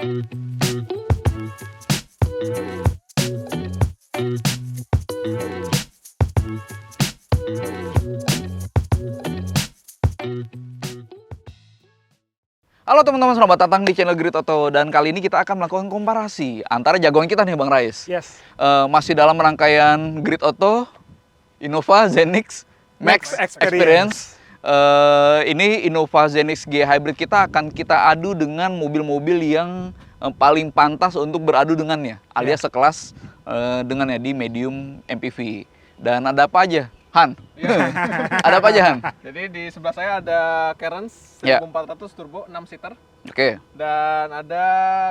Halo teman-teman, selamat datang di channel Grid Auto. Dan kali ini kita akan melakukan komparasi antara jagoan kita nih Bang Rais. Yes. Masih dalam rangkaian Grid Auto Innova Zenix Max Experience. Ini Innova Zenix G Hybrid kita akan kita adu dengan mobil-mobil yang paling pantas untuk beradu dengannya, alias sekelas dengannya di medium MPV. Dan ada apa aja, Han? Ya. Ada apa aja, Han? Jadi di sebelah saya ada Cairns Ya. 1400 turbo 6 seater Oke. dan ada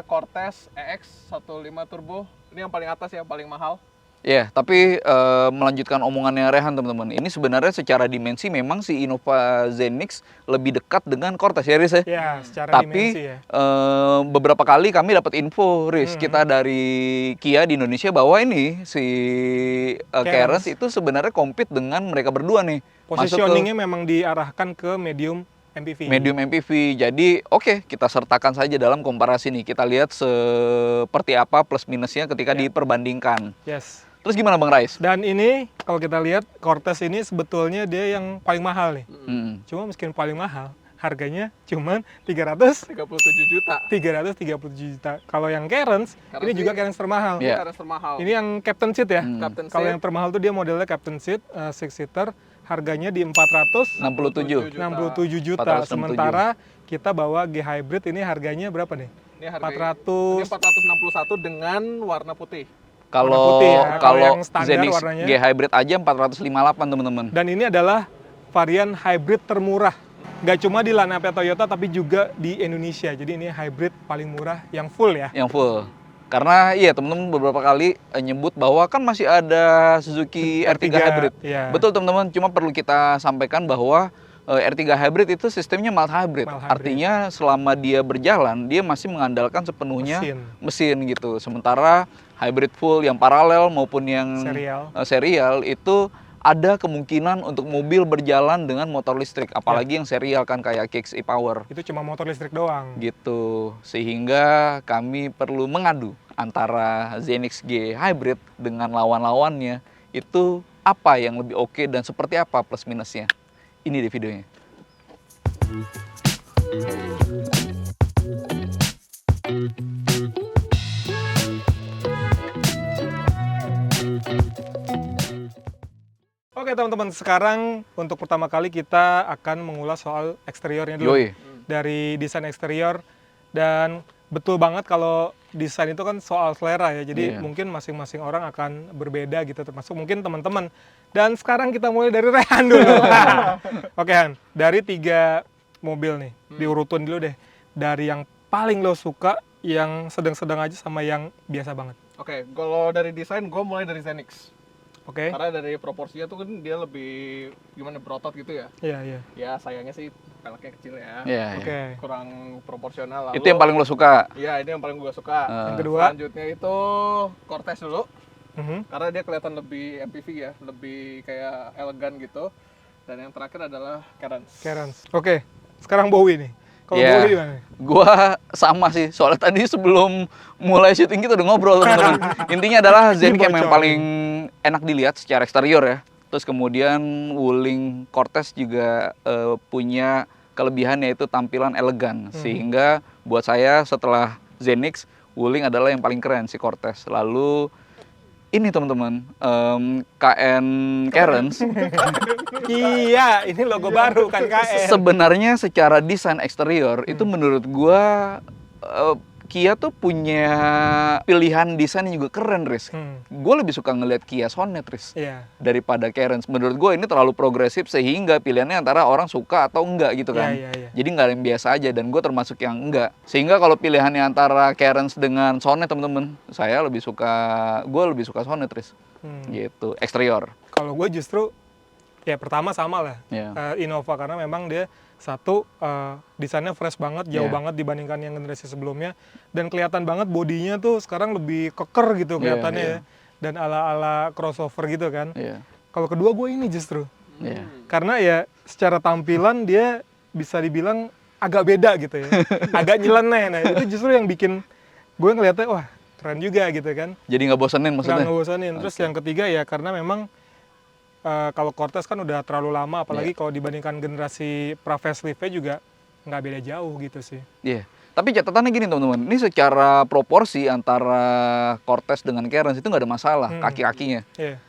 Cortez EX 15 turbo. Ini yang paling atas ya, paling mahal. Ya, tapi melanjutkan omongannya Rehan teman-teman. Ini sebenarnya secara dimensi memang si Innova Zenix lebih dekat dengan Cortez ya, Riz ya? Ya, secara dimensi Tapi ya. beberapa kali kami dapat info, Riz, kita dari Kia di Indonesia bahwa ini si Cairns itu sebenarnya compete dengan mereka berdua nih. Masuk ke Positioningnya memang diarahkan ke medium MPV. medium MPV. Jadi oke, kita sertakan saja dalam komparasi nih. Kita lihat seperti apa plus minusnya ketika diperbandingkan. Yes. Terus gimana Bang Rais? Dan ini kalau kita lihat Cortez ini sebetulnya dia yang paling mahal nih. Cuma meskipun paling mahal, harganya cuma 37 juta. 337 juta. Kalau yang Cairns, ini juga Cairns termahal. Iya. Cairns termahal. Ini yang Captain Seat ya. Captain Kalau Seat. yang termahal tuh dia modelnya Captain Seat, 6 seater, harganya di 67. 467 juta. 467. Sementara kita bawa G Hybrid ini harganya berapa nih? Ini harga 400. ini 461 dengan warna putih. Kalau putih ya, kalau kalau yang standar Zenix warnanya. G Hybrid aja 458 teman-teman. Dan ini adalah varian hybrid termurah. Nggak cuma di line-up Toyota, tapi juga di Indonesia. Jadi ini hybrid paling murah yang full ya. Yang full. Karena iya teman-teman beberapa kali nyebut bahwa kan masih ada Suzuki R3 Hybrid. Iya. Betul teman-teman, cuma perlu kita sampaikan bahwa R3 Hybrid itu sistemnya mild hybrid. Mild hybrid. Artinya selama dia berjalan, dia masih mengandalkan sepenuhnya mesin gitu. Sementara hybrid full yang paralel maupun yang serial itu ada kemungkinan untuk mobil berjalan dengan motor listrik, apalagi yang serial kan kayak Kicks e-Power. Itu cuma motor listrik doang. Gitu. Sehingga kami perlu mengadu antara Zenix G Hybrid dengan lawan-lawannya. Itu apa yang lebih oke dan seperti apa plus minusnya. Ini di videonya. Oke teman-teman, sekarang untuk pertama kali kita akan mengulas soal eksteriornya dulu. Yoi. Dari desain eksterior, dan betul banget kalau desain itu kan soal selera ya. Jadi mungkin masing-masing orang akan berbeda gitu, termasuk mungkin teman-teman. Dan sekarang kita mulai dari Rehan dulu. Oke Han, dari 3 mobil nih, diurutin dulu deh. Dari yang paling lo suka, yang sedang-sedang aja, sama yang biasa banget. Oke, kalau dari desain gue mulai dari Zenix. Oke. Karena dari proporsinya tuh kan dia lebih gimana, berotot gitu ya. Iya, iya. Ya sayangnya sih peleknya kecil ya. Iya, Oke. Kurang proporsional. Itu yang paling lo suka. Iya, ini yang paling gue suka. Yang kedua? Selanjutnya itu Cortez dulu. Mhm. Karena dia kelihatan lebih MPV ya, lebih kayak elegan gitu. Dan yang terakhir adalah Cairns. Cairns. Oke, sekarang Bowie nih. Kalau Iya. Bowie gimana? Gua sama sih, soalnya tadi sebelum mulai syuting kita udah ngobrol teman-teman. Intinya adalah Zenix yang paling enak dilihat secara eksterior ya. Terus kemudian Wuling Cortez juga punya kelebihan yaitu tampilan elegan. Sehingga buat saya setelah Zenix, Wuling adalah yang paling keren si Cortez. Lalu ini teman-teman, KN Cairns. Iya, ini logo baru kan KN. Sebenarnya secara desain eksterior itu menurut gua Kia tuh punya pilihan desain yang juga keren, Riz. Gue lebih suka ngelihat Kia Sonet, Riz, daripada Cairns. Menurut gue ini terlalu progresif sehingga pilihannya antara orang suka atau enggak gitu kan. Jadi nggak ada yang biasa aja, dan gue termasuk yang enggak. Sehingga kalau pilihannya antara Cairns dengan Sonet, teman-teman, gue lebih suka Sonet, Riz. Gitu, eksterior. Kalau gue justru ya pertama sama lah, Innova, karena memang dia satu desainnya fresh banget, jauh banget dibandingkan yang generasi sebelumnya, dan kelihatan banget bodinya tuh sekarang lebih keker gitu kelihatannya ya, dan ala-ala crossover gitu kan. Kalau kedua gue ini justru karena ya secara tampilan dia bisa dibilang agak beda gitu ya, agak nyeleneh. Nah itu justru yang bikin gue ngeliatnya wah keren juga gitu kan. Jadi nggak bosenin maksudnya? Nggak bosenin. Terus yang ketiga ya karena memang kalau Cortez kan udah terlalu lama, apalagi kalau dibandingkan generasi pra-facelift-nya juga nggak beda jauh gitu sih. Iya. Tapi catatannya gini teman-teman, ini secara proporsi antara Cortez dengan Cairns itu nggak ada masalah kaki-kakinya. Iya.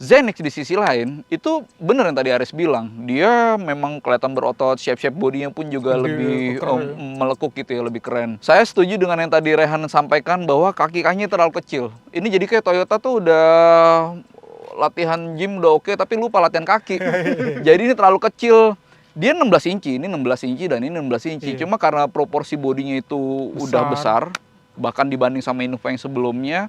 Zenix di sisi lain, itu bener yang tadi Aris bilang, dia memang kelihatan berotot, shape-shape bodinya pun juga lebih melekuk gitu ya, lebih keren. Saya setuju dengan yang tadi Rehan sampaikan bahwa kaki-kakinya terlalu kecil. Ini jadi kayak Toyota tuh udah latihan gym udah oke, tapi lupa latihan kaki. Jadi ini terlalu kecil. Dia 16 inci, ini 16 inci dan ini 16 inci. Cuma karena proporsi bodinya itu udah besar, bahkan dibanding sama Innova yang sebelumnya,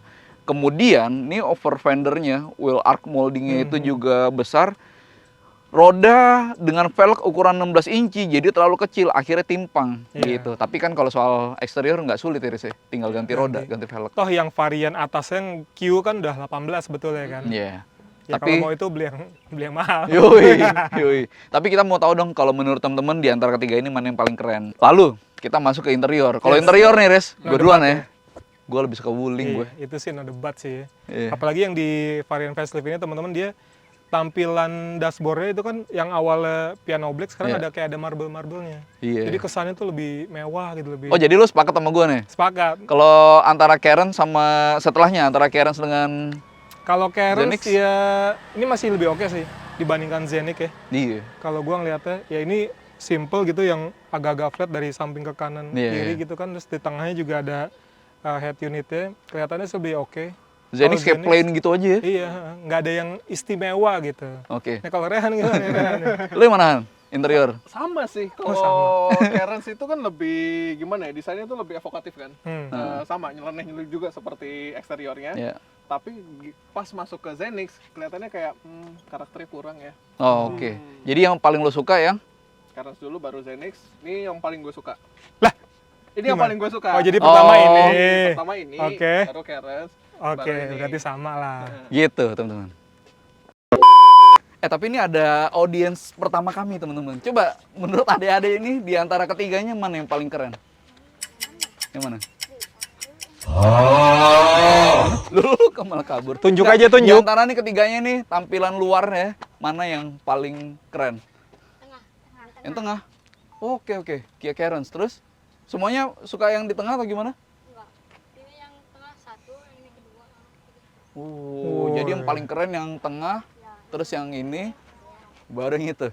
kemudian nih over fendernya, wheel arc moldingnya itu juga besar. Roda dengan velg ukuran 16 inci jadi terlalu kecil, akhirnya timpang gitu. Tapi kan kalau soal eksterior nggak sulit ya Riz, tinggal ganti roda, ganti velg. Toh yang varian atasnya yang Q kan udah 18 sebetulnya kan. Iya. Ya, tapi kalau mau itu beli yang mahal. Yoi. Tapi kita mau tahu dong kalau menurut teman-teman di antara ketiga ini mana yang paling keren. Lalu kita masuk ke interior. Kalau interior nih Riz, gue duluan ya. Gue lebih suka wuling gue. Itu sih no debat sih. Apalagi yang di varian facelift ini teman-teman dia tampilan dashboardnya itu kan yang awalnya piano black sekarang ada kayak ada marble-marblenya. Jadi kesannya tuh lebih mewah gitu lebih. Oh jadi lu sepakat sama gue nih? Sepakat. Kalau antara Cairns sama setelahnya antara Cairns dengan kalau Cairns ya ini masih lebih oke sih dibandingkan Zenix ya. Iya. Kalau gua ngeliatnya ya ini simple gitu yang agak-agak flat dari samping ke kanan kiri gitu kan, terus di tengahnya juga ada head unitnya, kelihatannya lebih oke. Zenix kayak plain gitu aja ya? Iya, nggak ada yang istimewa gitu. Oke. Nah kalau Rehan gimana? Lu yang mana Han? Interior? Sama sih, kalau Cairns itu kan lebih gimana ya, desainnya tuh lebih evokatif kan. Sama, nyeleneh juga seperti eksteriornya. Tapi pas masuk ke Zenix, kelihatannya kayak karakternya kurang ya. Oh oke. Jadi yang paling lo suka ya? Cairns dulu baru Zenix, ini yang paling gue suka. Lah? Ini yang paling gue suka. Oh jadi pertama ini? Pertama ini, baru Cairns. Oke, berarti sama lah. Gitu teman-teman. Tapi ini ada audiens pertama kami teman-teman. Coba menurut adik-adik ini di antara ketiganya mana yang paling keren? Yang mana? Lu malah kabur. Tunjuk aja tunjuk. Di antara nih ketiganya nih tampilan luarnya mana yang paling keren? Yang tengah. Oke. Kia Cairns. Terus semuanya suka yang di tengah atau gimana? Enggak. Ini yang tengah satu, ini kedua. Jadi yang paling keren yang tengah, terus yang ini baru yang itu,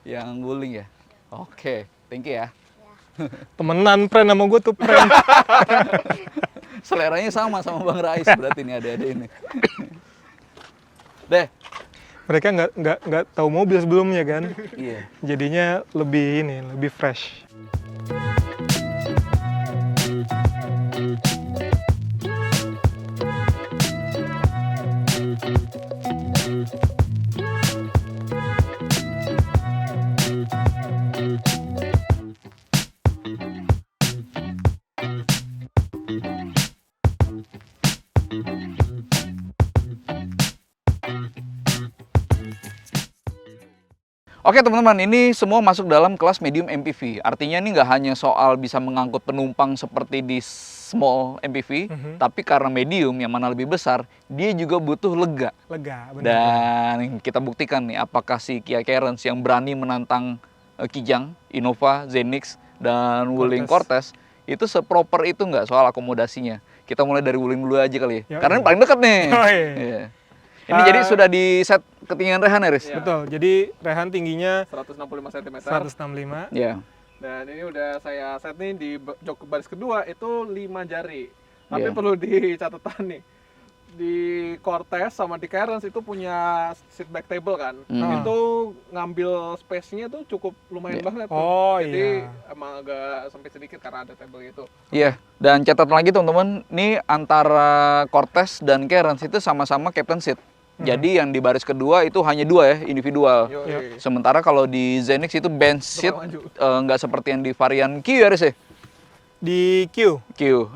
yang wuling ya. Oke, thank you ya. Temenan friend sama gue tuh friend. Seleranya sama Bang Rais berarti ini adik-adik ini. Deh. Mereka nggak tahu mobil sebelumnya kan. Iya. Jadinya lebih fresh. Oke teman-teman, ini semua masuk dalam kelas medium MPV. Artinya ini nggak hanya soal bisa mengangkut penumpang seperti di small MPV, tapi karena medium yang mana lebih besar, dia juga butuh lega. Bener. Dan kita buktikan nih, apakah si Kia Cairns yang berani menantang Kijang, Innova, Zenix, dan Wuling Cortez, itu seproper itu nggak soal akomodasinya. Kita mulai dari Wuling dulu aja kali ya, karena paling dekat nih. Yeah. Ini jadi sudah di set ketinggian Rehan ya, Riz? Ya. Betul, jadi Rehan tingginya 165 cm. 165. Iya. Dan ini udah saya set nih di jok baris kedua itu 5 jari. Tapi perlu dicatatkan nih, di Cortez sama di Cairns itu punya seat back table kan. Itu ngambil space-nya tuh cukup lumayan banget tuh. Oh jadi emang agak sempit sedikit karena ada table itu. Iya, dan catat lagi teman-teman, ini antara Cortez dan Cairns itu sama-sama captain seat. Jadi yang di baris kedua itu hanya 2 ya, individual. Sementara kalau di Zenix itu bench seat, nggak seperti yang di varian Q ya, Riz ya? Di Q.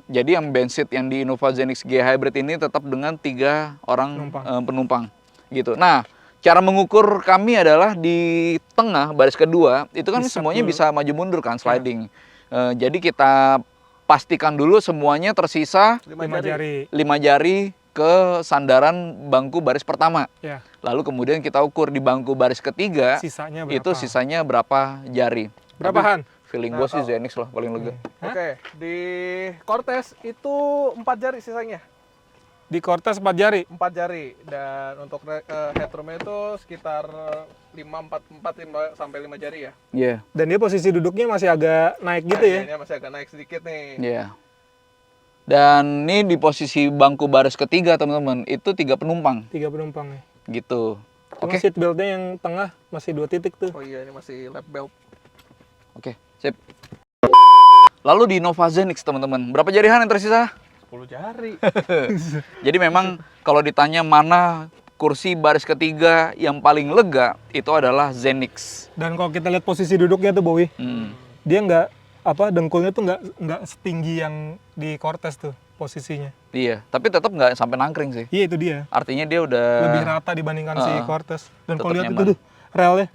Jadi yang bench seat yang di Innova Zenix G Hybrid ini tetap dengan 3 orang penumpang. Gitu. Nah, cara mengukur kami adalah di tengah baris kedua, itu kan semuanya bisa maju mundur kan, sliding. Jadi kita pastikan dulu semuanya tersisa 5 5 jari. jari. 5 jari ke sandaran bangku baris pertama. Ya. Lalu kemudian kita ukur di bangku baris ketiga, Sisanya berapa? itu sisanya berapa jari. Berapa, Han? Feeling Nah, gue sih Zenix lah paling lega. Oke, di Cortez itu 4 jari sisanya. Di Cortez 4 jari. 4 jari, dan untuk headroomnya itu sekitar 4 sampai 5 jari ya. Iya. Dan dia posisi duduknya masih agak naik gitu ya. Kayaknya masih agak naik sedikit nih. Iya. Dan ini di posisi bangku baris ketiga teman-teman, itu 3 penumpang 3 penumpang ya. gitu. Cuma Oke. seat beltnya yang tengah masih 2 titik tuh. Oh iya, ini masih lap belt. Oke, sip. Lalu di Nova Zenix teman-teman, berapa jari Han yang tersisa? 10 jari. Jadi memang kalau ditanya mana kursi baris ketiga yang paling lega, itu adalah Zenix. Dan kalau kita lihat posisi duduknya tuh Bowie, dia nggak dengkulnya tuh nggak setinggi yang di Cortez tuh posisinya. Iya, tapi tetap nggak sampai nangkring sih. Iya itu dia. Artinya dia udah Lebih rata dibandingkan si Cortez. Dan tetap kalau lihat nyaman. itu tuh relnya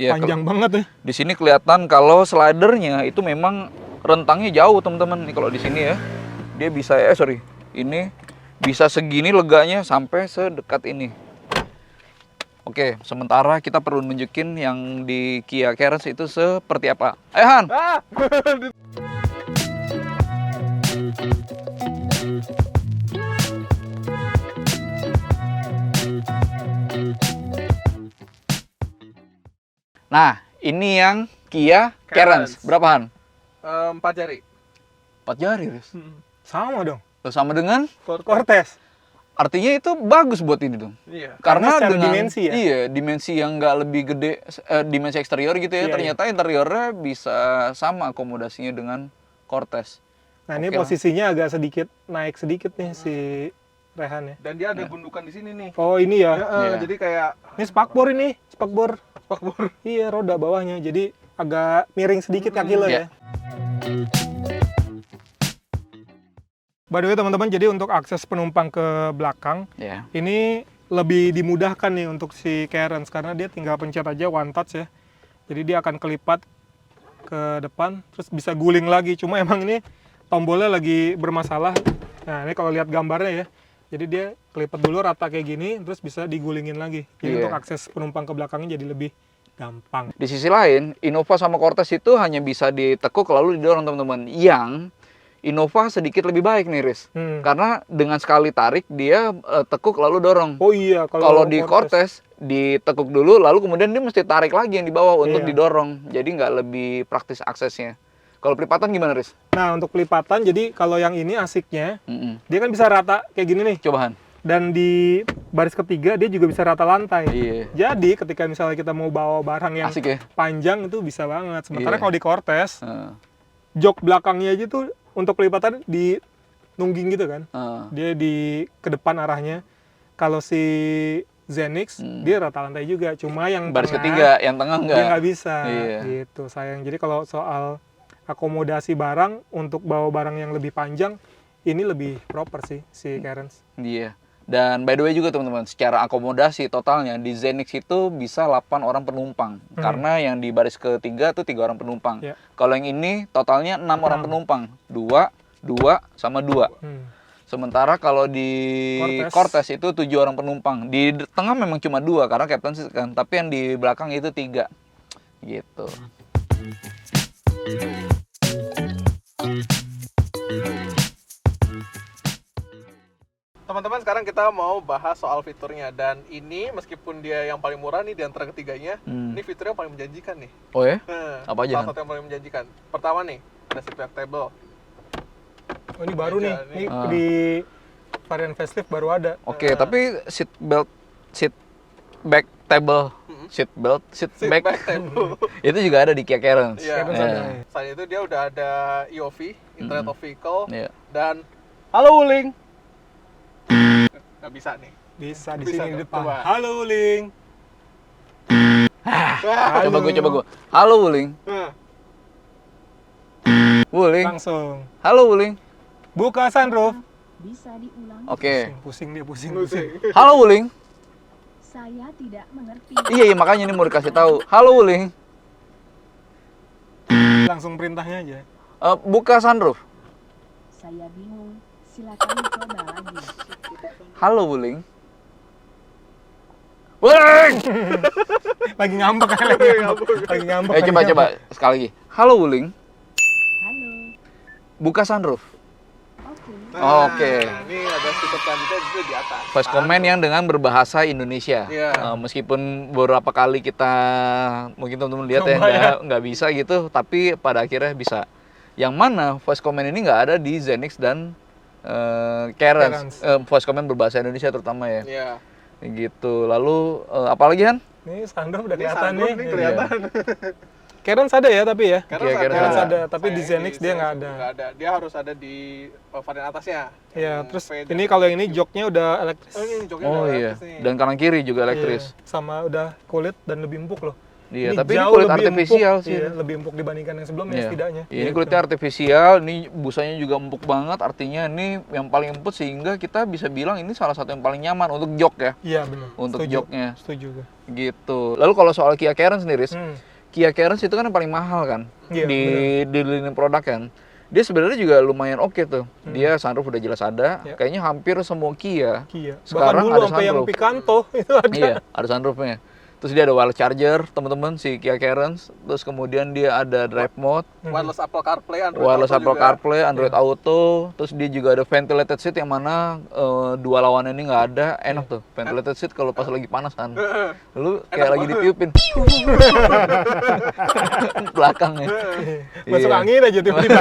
Iya, panjang banget ya. di sini kelihatan kalau slidernya itu memang rentangnya jauh teman-teman. Nih kalau di sini ya, dia bisa ini bisa segini leganya sampai sedekat ini. Oke, sementara kita perlu nunjukin yang di Kia Carens itu seperti apa. Ayo Han! Ah! Nah, ini yang Kia Carens. Carens. Berapa Han? 4 jari. 4 jari, Riz. Sama dong. Loh, sama dengan Cortez. artinya itu bagus buat ini dong. Iya. Karena secara dengan dimensi ya? Iya, dimensi yang nggak lebih gede, dimensi eksterior gitu ya. Iya, Ternyata interiornya bisa sama akomodasinya dengan Cortez. Nah ini Oke lah. posisinya agak sedikit naik sedikit nih si Rehan ya. Dan dia ada gundukan di sini nih. Oh ini ya. Iya. Jadi kayak Ini spakbor ini, spakbor. spakbor. Iya roda bawahnya. Jadi agak miring sedikit kaki lo Iya. ya. By the way teman-teman, jadi untuk akses penumpang ke belakang Ya. ini lebih dimudahkan nih untuk si Carens karena dia tinggal pencet aja one touch ya. Jadi dia akan kelipat ke depan terus bisa guling lagi. Cuma emang ini tombolnya lagi bermasalah. Nah, ini kalau lihat gambarnya ya. Jadi dia kelipat dulu rata kayak gini terus bisa digulingin lagi. Jadi Iya. untuk akses penumpang ke belakangnya jadi lebih gampang. Di sisi lain, Innova sama Cortez itu hanya bisa ditekuk lalu didorong teman-teman. Yang Innova sedikit lebih baik nih, Riz. Karena dengan sekali tarik dia tekuk lalu dorong. Oh iya, Kalau di Cortez ditekuk dulu lalu kemudian dia mesti tarik lagi yang di bawah untuk Iya. didorong. Jadi nggak lebih praktis aksesnya. Kalau pelipatan gimana, Riz? Nah, untuk pelipatan jadi kalau yang ini asiknya dia kan bisa rata kayak gini nih. Cobaan. Dan di baris ketiga dia juga bisa rata lantai. Iya. Jadi ketika misalnya kita mau bawa barang yang Asik ya? panjang itu bisa banget. Sementara Iya. kalau di Cortez, Heeh. jok belakangnya aja tuh untuk pelipatan di nungging gitu kan. Heeh. Dia di ke depan arahnya. Kalau si Zenix dia rata lantai juga. Cuma yang Baris tengah, ketiga, yang tengah dia enggak. nggak bisa. Iya. Gitu sayang. Jadi kalau soal akomodasi barang untuk bawa barang yang lebih panjang ini lebih proper sih si Carens. Iya. Dan by the way juga teman-teman, secara akomodasi totalnya di Zenix itu bisa 8 orang penumpang. Karena yang di baris ketiga tuh 3 orang penumpang. Ya. Kalau yang ini totalnya 6 orang penumpang. 2, 2, sama 2. Sementara kalau di Cortez itu 7 orang penumpang. Di tengah memang cuma 2 karena captain seat kan. Tapi yang di belakang itu 3. Gitu. Teman-teman, sekarang kita mau bahas soal fiturnya, dan ini meskipun dia yang paling murah nih di antara ketiganya, ini fiturnya paling menjanjikan nih. Oh ya? Nah, Apa aja, salah Han? satu yang paling menjanjikan. Pertama nih, ada seat back table. Oh ini baru nih. Meja Ini nih. di varian facelift baru ada. Oke, tapi seat back table, seat Seat back, back table. itu juga ada di Kia Carens. Iya. Carens ada. Selain itu dia udah ada EOV, Internet of Vehicle, Iya. dan halo Wuling. Nggak bisa nih. Bisa di Bisa sini di tuh, depan. coba. Halo Ling. Coba gue. Halo Wuling. Nah, Wuling. Langsung. Halo Wuling. Buka sunroof. Bisa diulang? Oke. Pusing dia, pusing. Halo Wuling. Saya tidak mengerti. Iya, makanya ini mau dikasih tahu. Halo Wuling. Langsung perintahnya aja. Buka sunroof. Saya bingung. Silakan coba lagi. Halo Wuling. Wuling! Lagi ngambek kan, lagi ngambek. Coba sekali lagi. Halo Wuling. Halo. Buka sunroof. Oke. Oke. Ini ada fitur selanjutnya itu di atas. Voice command yang dengan berbahasa Indonesia. Iya. Meskipun beberapa kali kita mungkin teman-teman lihat ya Coba ya. nggak bisa gitu, tapi pada akhirnya bisa. Yang mana voice command ini nggak ada di Zenix dan Cairns. Voice command berbahasa Indonesia terutama ya. Iya. Gitu. Lalu apalagi Han? Nih sunroof udah Ini kelihatan sunroof nih. kelihatan. Cairns ada ya tapi ya. Karena Cairns ada, tapi di Zenix dia nggak ada. Nggak ada. Dia harus ada di varian atasnya. Ya, Yang terus V ini kalau yang ini joknya udah elektris. Oh, ini joknya Oh udah iya. elektris nih. Dan kanan kiri juga elektris. Iya, sama udah kulit dan lebih empuk loh. Iya, tapi ini jauh kulit lebih artifisial empuk. sih. Iya, lebih empuk dibandingkan yang sebelumnya Iya. setidaknya. Ini Gitu. kulitnya artifisial, ini busanya juga empuk banget, artinya ini yang paling empuk sehingga kita bisa bilang ini salah satu yang paling nyaman untuk jok ya, Iya benar. untuk Setuju. joknya. Setuju gue. Gitu. Lalu kalau soal Kia Carens sendiri, Hmm. Kia Carens itu kan yang paling mahal kan Iya, di lini produk kan. Dia sebenarnya juga lumayan oke tuh. Dia sunroof udah jelas ada. Ya. Kayaknya hampir semua Kia Kia. sekarang Bahkan dulu ada sampai yang sunroof. Picanto itu ada. Iya, ada sunroofnya. Terus dia ada wireless charger, teman-teman, si Kia Carens. Terus kemudian dia ada drive mode, Wireless Apple CarPlay, Android wireless Auto Apple juga. CarPlay, Android Auto. Terus dia juga ada ventilated seat yang mana dua lawannya ini nggak ada. Enak tuh, ventilated seat kalau pas lagi panas kan. Lu kayak lagi ditiupin. Belakangnya. Masuk Iya. angin aja tiba-tiba.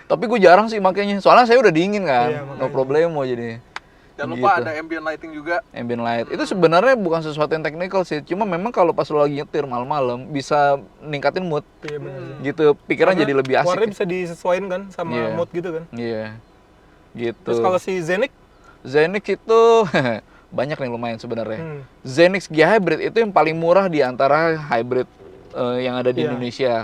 Tapi gue jarang sih makanya. Soalnya saya udah dingin kan. Iya, No problemo jadi. Jangan lupa Gitu. ada ambient lighting juga. Ambient light. Itu sebenarnya bukan sesuatu yang teknikal sih. Cuma memang kalau pas lo lagi nyetir malam-malam bisa ningkatin mood. Iya benar. Gitu. Pikiran Karena jadi lebih asik. warnanya bisa disesuaikan kan sama Iya. mood gitu kan. Iya. Gitu. Terus kalau si Zenix, Zenix itu banyak nih lumayan sebenarnya. hmm, Zenix Gia Hybrid itu yang paling murah di antara hybrid yang ada di Iya. Indonesia.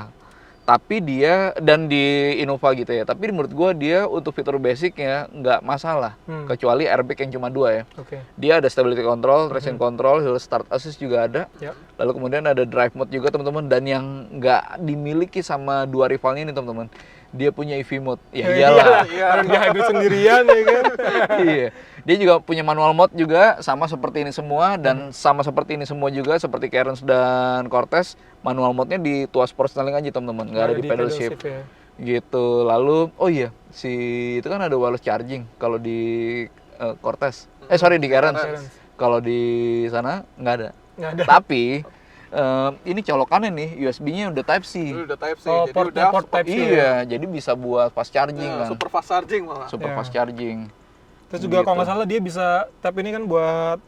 Tapi dia dan di Innova gitu ya. Tapi menurut gua dia untuk fitur basicnya nggak masalah. Kecuali airbag yang cuma 2 ya. oke. Dia ada stability control, traction control, hill start assist juga ada. Ya. Lalu kemudian ada drive mode juga teman-teman. Dan yang nggak dimiliki sama dua rivalnya ini teman-teman. Dia punya EV mode. Ya iyalah. Orang dia hybrid sendirian ya kan. Iya. Dia juga punya manual mode juga sama seperti ini semua dan sama seperti ini semua juga seperti Cairns dan Cortez, manual mode-nya di tuas Sport Styling aja teman-teman, nggak ada di pedal shift. ya. Gitu. Lalu oh iya, si itu kan ada wireless charging kalau di Cortez. Sorry di Cairns. Cairns. Kalau di sana nggak ada. Nggak ada. Tapi ini colokannya nih USB-nya udah Type C. Ini udah Type C, Oh, jadi portnya udah port Type C. Iya, jadi bisa buat fast charging ya, kan. super fast charging malah. Super Iya. fast charging. Terus juga kalau Gitu. nggak salah dia bisa tap ini kan buat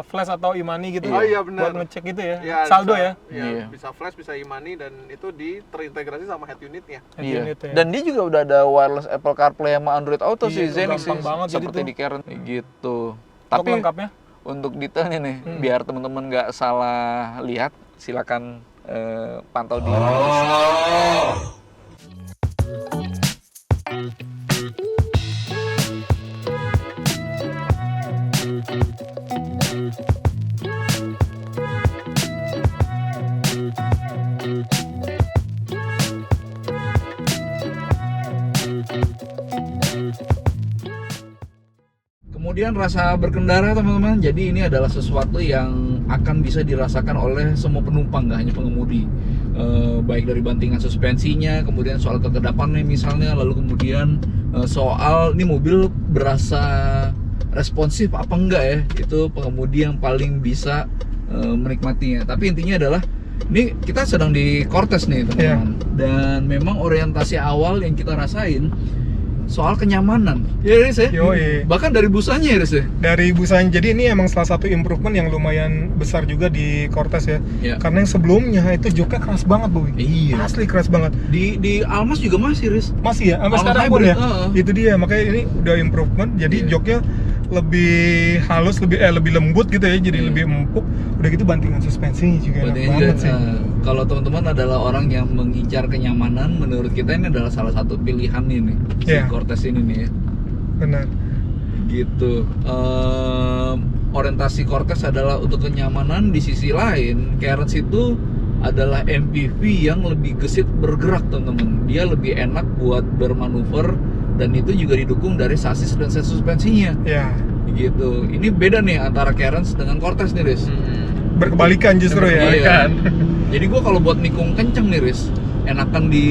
flash atau e-money gitu. Oh iya, benar. Buat ngecek gitu ya. Ya, Saldo bisa, ya. Iya. Bisa flash, bisa e-money dan itu terintegrasi sama head unitnya. Head Iya. unit ya. Dan dia juga udah ada wireless Apple CarPlay sama Android Auto Iya, sih Zenix gampang sih, banget jadi seperti tuh. di Cairns gitu. Untuk Tapi lengkapnya untuk detailnya nih, biar teman-teman nggak salah lihat, silakan pantau di. Kemudian rasa berkendara teman-teman, jadi ini adalah sesuatu yang akan bisa dirasakan oleh semua penumpang, nggak hanya pengemudi. Baik dari bantingan suspensinya, kemudian soal kekedapannya misalnya, lalu kemudian soal ini mobil berasa responsif apa enggak ya, itu pengemudi yang paling bisa menikmatinya. Tapi intinya adalah ini kita sedang di Cortez nih teman-teman, dan memang orientasi awal yang kita rasain soal kenyamanan, ya Riz ya? Yoi. Bahkan dari busanya ya Riz ya? dari busanya. Jadi ini emang salah satu improvement yang lumayan besar juga di Cortez ya. Iya. Karena yang sebelumnya itu joknya keras banget, Boy. Iya. Asli keras banget. Di Almas juga masih Riz. Masih ya, sampai Almas sekarang pun hybrid, ya. heeh. Itu dia, makanya ini udah improvement. Jadi Iya. joknya lebih halus, lebih lembut gitu ya. Jadi Iya. lebih empuk. Udah gitu bantingan suspensinya juga enak Berarti banget sih. kalau teman-teman adalah orang yang mengincar kenyamanan, menurut kita ini adalah salah satu pilihan ini si Iya. Cortez ini nih ya. Benar. Gitu. Orientasi Cortez adalah untuk kenyamanan. Di sisi lain, Cairns itu adalah MPV yang lebih gesit bergerak teman-teman. Dia lebih enak buat bermanuver dan itu juga didukung dari sasis dan set suspensinya. Ya. Gitu. Ini beda nih antara Cairns dengan Cortez nih, Riz. Berkebalikan justru ya. Iya. Jadi gua kalau buat nikung kenceng nih, Riz, enakan di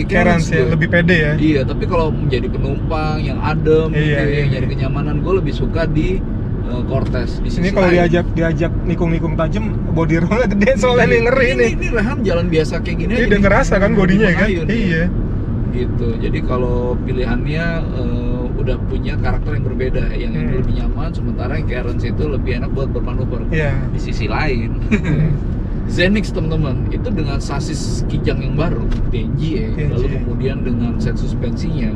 Cairns ya, lebih pede ya. Iya, tapi kalau menjadi penumpang yang adem, Iya, gitu, iya. yang nyari kenyamanan, gue lebih suka di Cortez. Di Ini sisi kalau lain. diajak nikung tajam, body rollnya gede soalnya nih, ngeri nih. Ini Rehan jalan biasa kayak gini Ini aja udah nih. ngerasa kan bodinya kan? Ayun, Iya. Gitu. Jadi kalau pilihannya udah punya karakter yang berbeda, yang ini lebih nyaman, sementara yang Cairns itu lebih enak buat bermanuver. Iya. Di sisi lain, Zenix teman-teman itu dengan sasis kijang yang baru, TNGA, lalu kemudian dengan set suspensinya,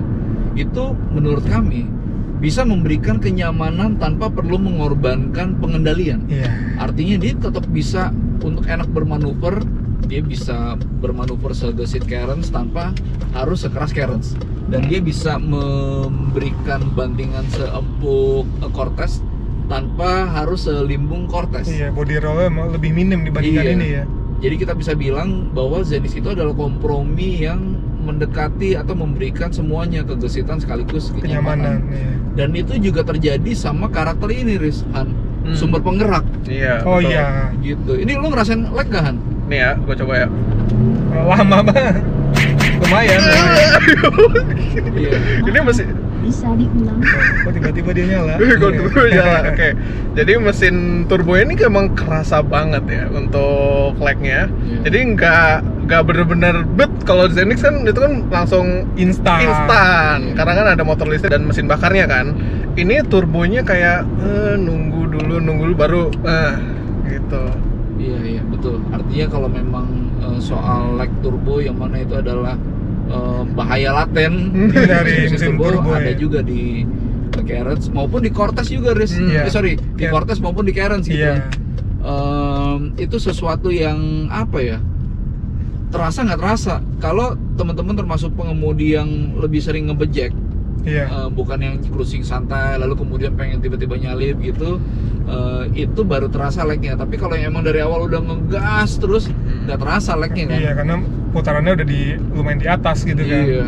itu menurut kami bisa memberikan kenyamanan tanpa perlu mengorbankan pengendalian. Iya. Artinya dia tetap bisa untuk enak bermanuver, dia bisa bermanuver segesit Cairns tanpa harus sekeras Cairns, dan dia bisa memberikan bantingan seempuk Cortez tanpa harus selimbung Cortez. Iya, body rollnya lebih minim dibandingkan Iya. ini ya. Jadi kita bisa bilang bahwa Zenix itu adalah kompromi yang mendekati atau memberikan semuanya, kegesitan sekaligus kenyamanan. Iya. Dan itu juga terjadi sama karakter ini, Riz, Han. Sumber penggerak. Iya. Oh betul. iya. Gitu. Ini lu ngerasain lag gak, Han? Nih ya, gue coba ya. Lama banget. Lumayan. Iya. Ini masih Bisa diulang. Kok tiba-tiba dia nyala? Gue dulu nyala. Oke. Jadi mesin turbo ini emang kerasa banget ya untuk lagnya. Iya. Jadi nggak bener-bener bet. Kalau Zenix kan itu kan langsung Instan. karena kan ada motor listrik dan mesin bakarnya kan. Ini turbonya kayak nunggu dulu baru gitu. Iya, betul. Artinya kalau memang soal lag turbo yang mana itu adalah bahaya laten Dari mesin turbo ada ya. juga di Cairns maupun di Cortez juga, Riz. Iya. Di Iya. Cortez maupun di Cairns gitu. Iya. Itu sesuatu yang apa ya? Terasa nggak terasa. Kalau teman-teman termasuk pengemudi yang lebih sering ngebejek, Iya. bukan yang cruising santai lalu kemudian pengen tiba-tiba nyalip gitu, itu baru terasa lagnya. Tapi kalau yang emang dari awal udah ngegas terus nggak terasa lagnya kan. Iya, karena putarannya udah lumayan di atas gitu kan. Iya.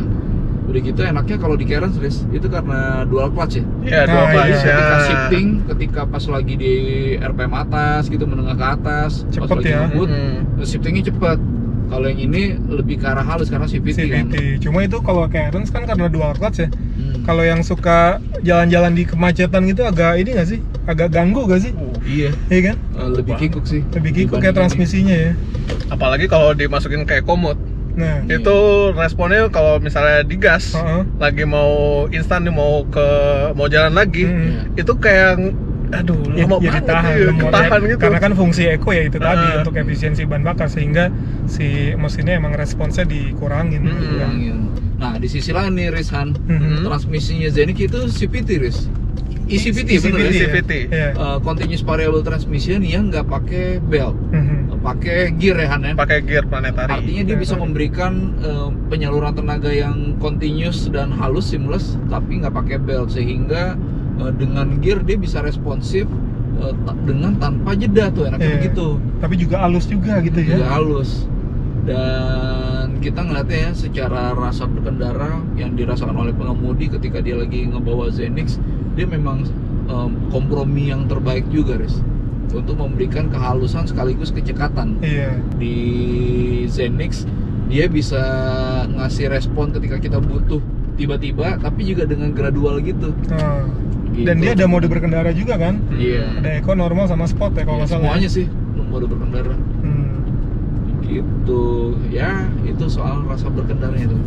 Udah gitu enaknya kalau di Cairns, Riz, itu karena dual clutch ya. Iya, dua Oh, clutch iya. ya. Ketika shifting, ketika pas lagi di RPM atas gitu, menengah ke atas, Cepet pas lagi ya. ngebut, shiftingnya cepet. Kalau yang ini lebih ke arah halus karena CVT kan. CVT. Cuma itu kalau Cairns kan karena dual clutch ya. Hmm. Kalau yang suka jalan-jalan di kemacetan gitu agak ini nggak sih? Agak ganggu nggak sih? Iya. Iya kan? Lebih kikuk sih. Lebih kikuk dibanding kayak transmisinya ya. Apalagi kalau dimasukin kayak komut. Nah, Iya. Itu responnya kalau misalnya digas, Heeh. lagi mau instan nih mau jalan lagi, ini. itu kayak aduh ya, lama ya banget ditahan, ya, lemotnya. ketahan gitu. Karena kan fungsi eco ya itu tadi Heeh. untuk efisiensi bahan bakar sehingga si mesinnya emang responsnya dikurangin. gitu kan. Kurangin. Nah, di sisi lain nih, Riz, Han, Mhm. transmisinya Zenix itu CVT, Riz. ECVT bener ya? CVT. Iya. Continuous variable transmission yang nggak pakai belt, Mhm. pakai gear ya, Han ya. Pakai gear planetary. Artinya dia bisa memberikan penyaluran tenaga yang continuous dan halus, seamless, tapi nggak pakai belt, sehingga dengan gear dia bisa responsif dengan tanpa jeda tuh, enaknya Iya. begitu. Tapi juga halus juga gitu ya. Juga halus. Dan kita ngeliatnya ya secara rasa berkendara yang dirasakan oleh pengemudi ketika dia lagi ngebawa Zenix, dia memang kompromi yang terbaik juga, Riz, untuk memberikan kehalusan sekaligus kecekatan. Iya. Di Zenix dia bisa ngasih respon ketika kita butuh tiba-tiba, tapi juga dengan gradual gitu. Nah, Gitu. dan dia ada mode berkendara juga kan? Iya. Ada eco, normal sama sport ya kalau Ya, nggak salah. semuanya sih mode berkendara. Hmm. Gitu. Ya, itu soal rasa berkendaranya itu.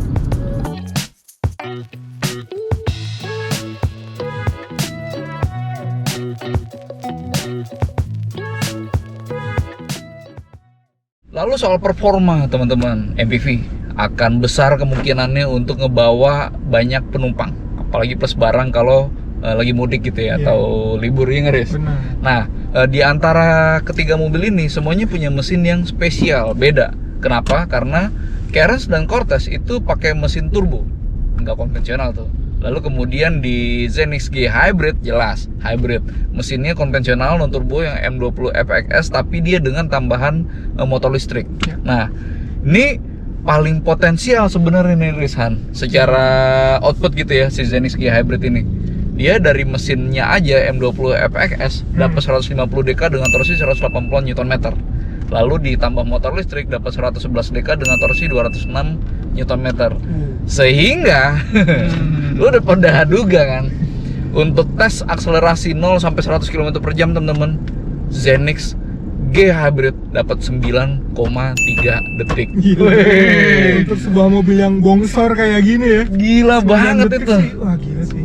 Lalu soal performa, teman-teman, MPV akan besar kemungkinannya untuk ngebawa banyak penumpang, apalagi plus barang kalau lagi mudik gitu ya, Iya. atau libur, ya nggak, Riz? Benar. Nah, di antara ketiga mobil ini semuanya punya mesin yang spesial, beda. Kenapa? Karena Cairns dan Cortez itu pakai mesin turbo, nggak konvensional tuh. Lalu kemudian di Zenix G Hybrid, jelas hybrid, mesinnya konvensional non turbo yang M20 FXS, tapi dia dengan tambahan motor listrik. Nah, ini paling potensial sebenarnya nih Rizhan, secara output gitu ya, si Zenix G Hybrid ini. Dia dari mesinnya aja M20 FXS dapat 150 dk dengan torsi 180 Nm. Lalu ditambah motor listrik dapat 111 dk dengan torsi 206 Nm. Sehingga lu udah pada duga kan, untuk tes akselerasi 0 sampai 100 km per jam teman-teman, Zenix G Hybrid dapat 9,3 detik. Untuk sebuah mobil yang bongsor kayak gini ya. Gila banget itu. Wah, gila sih.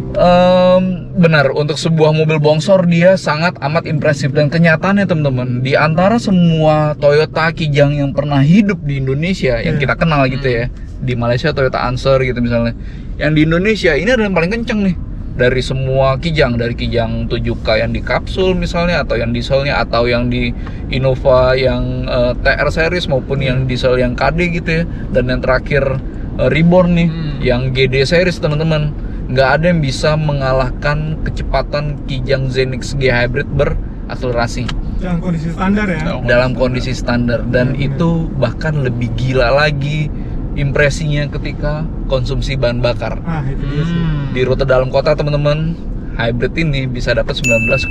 Benar, untuk sebuah mobil bongsor dia sangat amat impresif. Dan kenyataannya teman-teman, di antara semua Toyota Kijang yang pernah hidup di Indonesia yang kita kenal gitu ya, di Malaysia Toyota Answer gitu misalnya, yang di Indonesia ini adalah yang paling kenceng nih dari semua Kijang, dari Kijang 7K yang di kapsul misalnya, atau yang dieselnya, atau yang di Innova yang TR series, maupun yang diesel yang KD gitu ya, dan yang terakhir Reborn nih yang GD series teman-teman. Nggak ada yang bisa mengalahkan kecepatan Kijang Zenix G Hybrid berakselerasi dalam kondisi standar ya. Dalam kondisi standar, dan itu bahkan lebih gila lagi impresinya ketika konsumsi bahan bakar. Itu dia sih. Di rute dalam kota teman-teman, hybrid ini bisa dapat 19,2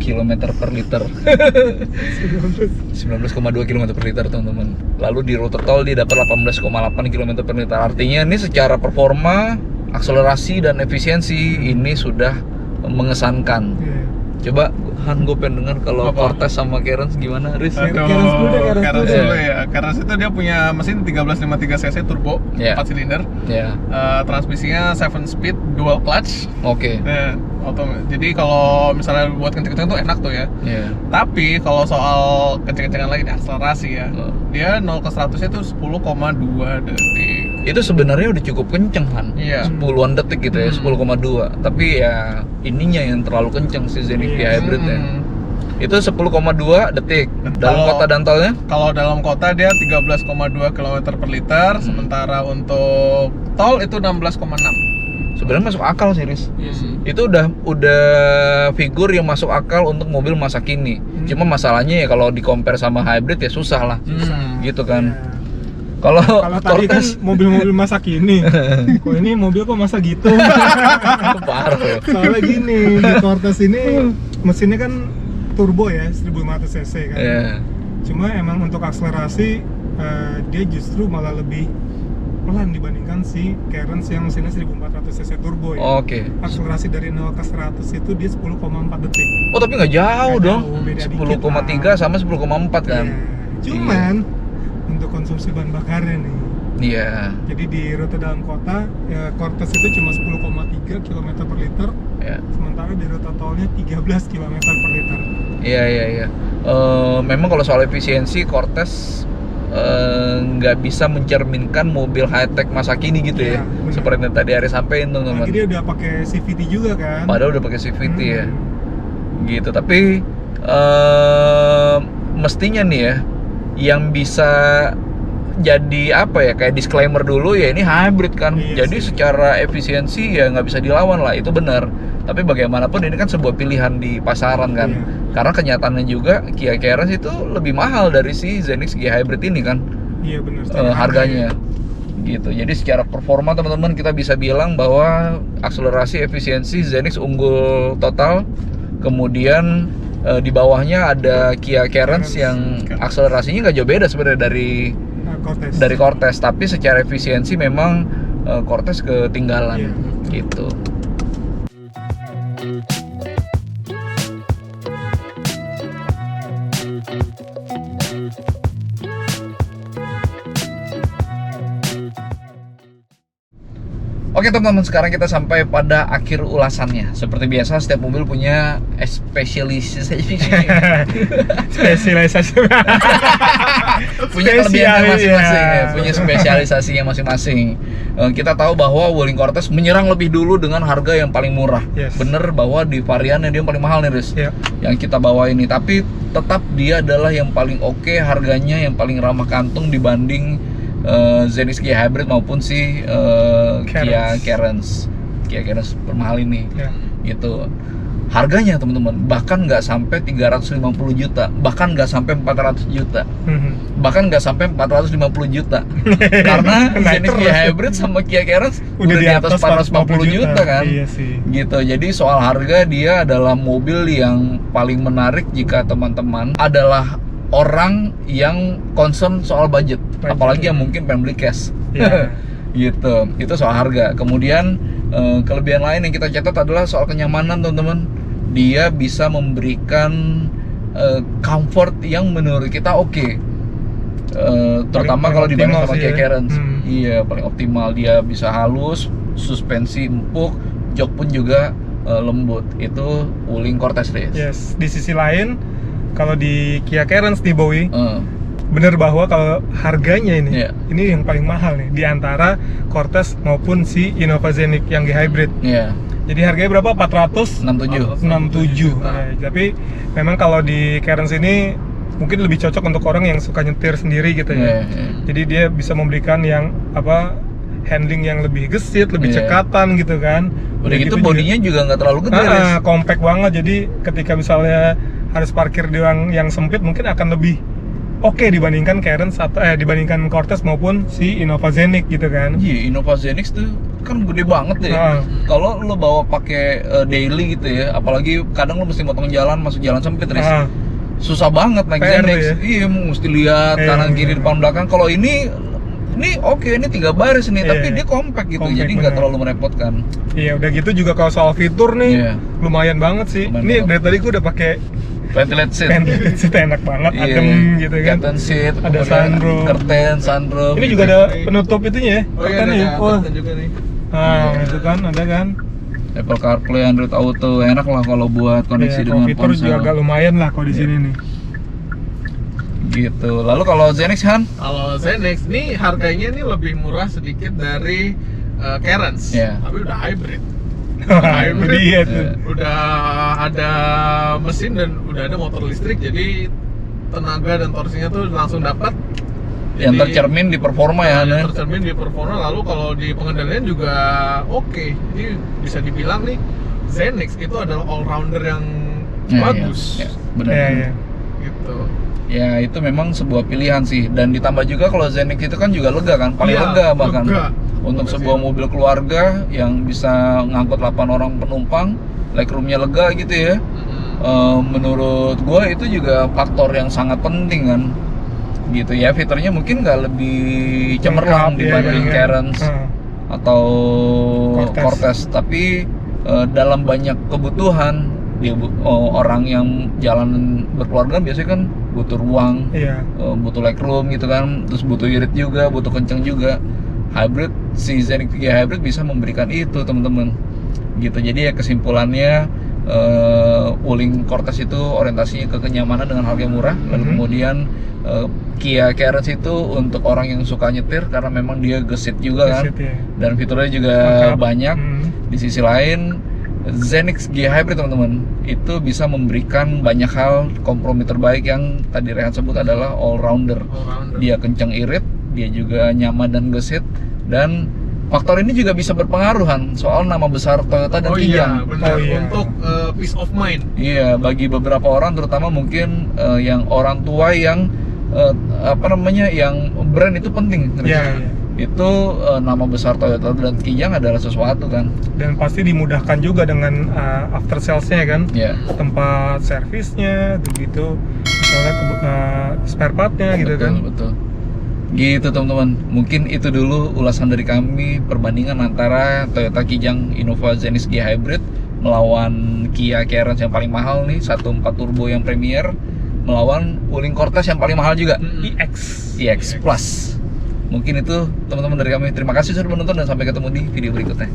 km per liter. 19,2 km per liter teman-teman. Lalu di rute tol dia dapat 18,8 km per liter. Artinya ini secara performa, akselerasi dan efisiensi ini sudah mengesankan. Coba Han, gue pengen dengar kalau Cortez sama Cairns gimana, Riz? Cairns dulu ya. Cairns itu dia punya mesin 1353 cc turbo, 4 silinder. Transmisinya 7 speed dual clutch. Jadi kalau misalnya buat kenceng-kenceng tuh enak tuh ya. Tapi kalau soal kenceng-kencengan lagi akselerasi ya, dia 0 ke 100-nya tuh 10,2 detik. Itu sebenarnya udah cukup kenceng kan, 10-an detik gitu ya, 10,2. Tapi ya ininya yang terlalu kenceng si Zenix G Hybrid ya. Itu 10,2 detik. Dalam kota dan tolnya? Kalau dalam kota dia 13,2 km per liter, sementara untuk tol itu 16,6. Sebenarnya masuk akal sih, Riz. Itu udah figur yang masuk akal untuk mobil masa kini. Cuma masalahnya ya kalau di-compare sama hybrid ya susah lah. Gitu kan. Kalau tadi kan mobil-mobil masa kini, kok ini mobil kok masa gitu? Parah ya. Soalnya gini, di Cortez ini mesinnya kan turbo ya, 1500 cc kan. Cuma emang untuk akselerasi dia justru malah lebih pelan dibandingkan si Cairns yang mesinnya 1400 cc turbo ya. Akselerasi dari 0 ke 100 itu dia 10,4 detik. Oh, tapi nggak jauh dong. 10,3 sama 10,4 kan. Cuman untuk konsumsi bahan bakarnya nih. Jadi di rute dalam kota ya, Cortez itu cuma 10,3 km per liter. Sementara di rute tolnya 13 km per liter. Memang kalau soal efisiensi Cortez nggak bisa mencerminkan mobil high tech masa kini gitu ya. Seperti yang tadi Aris sampaikan teman-teman. Jadi dia udah pakai CVT juga kan. Padahal udah pakai CVT ya. Gitu, tapi mestinya nih ya, yang bisa jadi apa ya, kayak disclaimer dulu ya, ini hybrid kan. Jadi secara efisiensi ya nggak bisa dilawan lah, itu benar. Tapi bagaimanapun ini kan sebuah pilihan di pasaran kan. Karena kenyataannya juga Kia Cairns itu lebih mahal dari si Zenix G Hybrid ini kan. Benar. Harganya gitu. Jadi secara performa teman-teman kita bisa bilang bahwa akselerasi efisiensi Zenix unggul total. Kemudian di bawahnya ada Kia Cairns yang akselerasinya nggak jauh beda sebenarnya dari Cortez, tapi secara efisiensi memang Cortez ketinggalan gitu. Oke teman-teman, sekarang kita sampai pada akhir ulasannya. Seperti biasa, setiap mobil punya spesialisasi. Punya kelebihannya masing-masing, punya spesialisasinya masing-masing. Kita tahu bahwa Wuling Cortez menyerang lebih dulu dengan harga yang paling murah. Bener bahwa di variannya dia yang paling mahal nih, Riz. Yang kita bawa ini, tapi tetap dia adalah yang paling oke harganya, yang paling ramah kantong dibanding Zenix G Hybrid maupun si Kia Cairns. Kia Carens bermahal ini. Gitu. Harganya teman-teman bahkan nggak sampai 350 juta, bahkan nggak sampai 400 juta, bahkan nggak sampai 450 juta. Karena jenis Kia Hybrid sama Kia Carens udah di atas 450 juta kan. Iya sih. Gitu. Jadi soal harga dia adalah mobil yang paling menarik jika teman-teman adalah orang yang concern soal budget. Apalagi yang mungkin pengen beli cash. Gitu. Itu soal harga. Kemudian kelebihan lain yang kita catat adalah soal kenyamanan teman-teman. Dia bisa memberikan comfort yang menurut kita oke. Terutama kalau dibanding sama Kia Carens. Iya, paling optimal. Dia bisa halus, suspensi empuk, jok pun juga lembut. Itu Wuling Cortez Race. Yes. Di sisi lain, kalau di Kia Carens nih Bowie, bener bahwa kalau harganya ini yang paling mahal nih di antara Cortez maupun si Innova Zenix yang G-Hybrid. Jadi harganya berapa? 467. Tapi memang kalau di Carens ini mungkin lebih cocok untuk orang yang suka nyetir sendiri gitu ya. Jadi dia bisa memberikan yang handling yang lebih gesit, lebih cekatan gitu kan. Udah gitu bodinya juga nggak terlalu gede. Compact banget. Jadi ketika misalnya harus parkir di ruang yang sempit mungkin akan lebih oke dibandingkan Carens atau dibandingkan Cortez maupun si Innova Zenix gitu kan. Iya, Innova Zenix tuh kan gede banget ya. Kalau lo bawa pakai daily gitu ya, apalagi kadang lo mesti motong jalan, masuk jalan sempit susah banget naik Zenix. Iya, mesti lihat kanan kiri depan belakang. Kalau ini oke, ini 3 baris nih, tapi dia compact gitu, jadi nggak terlalu merepotkan. Iya, udah gitu juga kalau soal fitur nih, lumayan banget sih. Ini dari tadi gue udah pakai ventilated seat enak banget, adem gitu kan. Curtain seat, ada sunroof. Ini juga ada penutup itunya ya. Curtain juga nih. Nah, itu kan ada kan. Apple CarPlay, Android Auto, enak lah kalau buat koneksi dengan fitur ponsel. juga agak lumayan lah kalau di sini nih. Gitu. Lalu kalau Zenix Han? Kalau Zenix nih harganya nih lebih murah sedikit dari Carens, tapi udah hybrid. Udah ada mesin dan udah ada motor listrik, jadi tenaga dan torsinya tuh langsung dapat. Yang tercermin di performa Yang tercermin di performa, lalu kalau di pengendalian juga oke. Jadi bisa dibilang nih Zenix itu adalah all rounder yang bagus. Benar. Gitu. Ya itu memang sebuah pilihan sih, dan ditambah juga kalau Zenix itu kan juga lega kan, paling lega bahkan. Untuk sebuah mobil keluarga yang bisa ngangkut 8 orang penumpang, legroomnya lega gitu ya. Menurut gue itu juga faktor yang sangat penting kan. Gitu ya, fiturnya mungkin nggak lebih cemerlang dibanding Carens atau Cortez, tapi dalam banyak kebutuhan orang yang jalan berkeluarga biasanya kan butuh ruang, butuh legroom gitu kan, terus butuh irit juga, butuh kenceng juga. Hybrid, si Zenix 3 Hybrid bisa memberikan itu teman-teman. Gitu, jadi ya kesimpulannya Wuling Cortez itu orientasinya ke kenyamanan dengan harga murah, lalu kemudian Kia Carens itu untuk orang yang suka nyetir karena memang dia gesit juga kan, dan fiturnya juga banyak. Di sisi lain Zenix G Hybrid teman-teman itu bisa memberikan banyak hal, kompromi terbaik yang tadi Rehan sebut adalah all rounder. Dia kencang irit, dia juga nyaman dan gesit, dan faktor ini juga bisa berpengaruhan soal nama besar Toyota dan Kijang. Untuk peace of mind. Iya, bagi beberapa orang terutama mungkin yang orang tua yang yang brand itu penting. Itu nama besar Toyota dan Kijang adalah sesuatu kan. Dan pasti dimudahkan juga dengan after sales-nya kan. Tempat servisnya gitu, misalnya spare part-nya gitu kan. Betul. Gitu teman-teman, mungkin itu dulu ulasan dari kami perbandingan antara Toyota Kijang Innova Zenix G Hybrid melawan Kia Carens yang paling mahal nih, 1.4 turbo yang premier, melawan Wuling Cortez yang paling mahal juga, EX Plus. Mungkin itu teman-teman dari kami. Terima kasih sudah menonton dan sampai ketemu di video berikutnya.